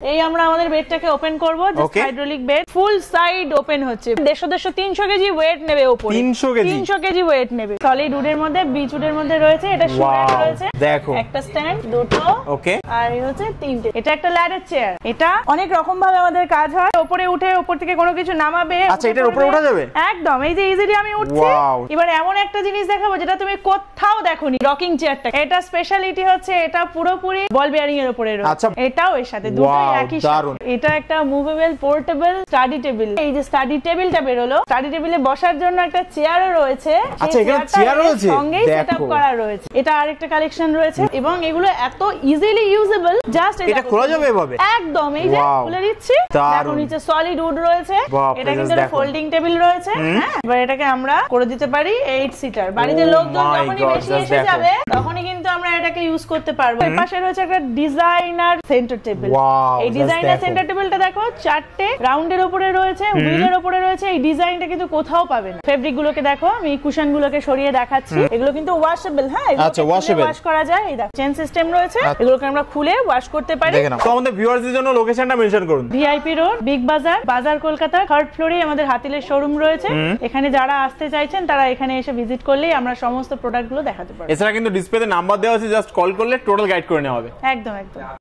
এই আমরা আমাদের বেডটাকে ওপেন করব, জাস্ট হাইড্রোলিক বেড, ফুল সাইড ওপেন হচ্ছে। 150 300 কেজি ওয়েট নেবে উপরে, 300 কেজি ওয়েট নেবে। সলিড উডের মধ্যে, বিচ উডের মধ্যে রয়েছে। এটা শুট রয়েছে, দেখো একটা স্ট্যান্ড, দুটো, ওকে, আর এই হচ্ছে তিনটে। এটা একটা ল্যাডার চেয়ার। এটা অনেক রকম ভাবে আমাদের কাজ হয়। উপরে উঠে উপর থেকে কোনো কিছু নামাবে। আচ্ছা, এটার উপরে ওঠা যাবে একদম। এই যে ইজিলি আমি উঠছি। এবার এমন একটা জিনিস দেখাবো যেটা তুমি কোথাও দেখোনি, রকিং চেয়ারটা। এটা স্পেশালিটি হচ্ছে এটা পুরোপুরি বল বেয়ারিং এর উপরে রয়েছে। এটাও এর সাথে দুটোই একই সাথে। এটা একটা মুভেবল পোর্টেবল স্টাডি টেবিল। এই যে স্টাডি টেবিলটা বেরোলো, স্টাডি টেবিলে বসার জন্য একটা চেয়ারও রয়েছে। আচ্ছা, এখানে চেয়ার রয়েছে, সঙ্গেই সেটআপ করা রয়েছে। এটা আরেকটা কালেকশন রয়েছে এবং এগুলো এত ইজিলি ইউজেবল। জাস্ট এটা খোলা যাবে এভাবে একদম। এই যে খুলে দিচ্ছি, দেখো নিচে সলিড উড রয়েছে। এটা কিন্তু ফোল্ডিং টেবিল রয়েছে। হ্যাঁ, এবার এটাকে আমরা করে দিতে পারি 8 সিটার। বাড়িতে লোকজন যখনই বেশি এসে যাবে তখনই কিন্তু আমরা এটাকে ইউজ করতে পারবো। এর পাশে রয়েছে একটা ডিজাইনার সেন্টার টেবিল। এই ডিজাইনার সেন্টার টেবিলটা দেখো, চারটে রাউন্ডের উপরে রয়েছে, হুইলের উপরে রয়েছে। এই ডিজাইনটা কিন্তু কোথাও পাবে না। ফেব্রিক গুলোকে দেখো, আমি কুশন গুলোকে সরিয়ে দেখাচ্ছি। এগুলো কিন্তু ওয়াশেবল। হ্যাঁ, আচ্ছা, ওয়াশেবল, ওয়াশ করা যায়। এই দেখো চেন সিস্টেম রয়েছে, এগুলোকে আমরা খুলে ওয়াশ করতে পারি। তো আমাদের ভিউয়ারদের জন্য লোকেশনটা মেনশন করুন। ভিআইপি রোড, বিগ বাজার, বাজার কলকাতা, 3rd ফ্লোরে আমাদের হাতিলের শোরুম রয়েছে। এখানে যারা আসতে চাইছেন তারা এখানে এসে ভিজিট করলেই আমরা সমস্ত প্রোডাক্টগুলো দেখাতে পারবো। এছাড়া কিন্তু ডিসপ্লেতে নাম্বার দেওয়া আছে, জাস্ট কল করলে টোটাল গাইড করে নেওয়া হবে। একদম একদম।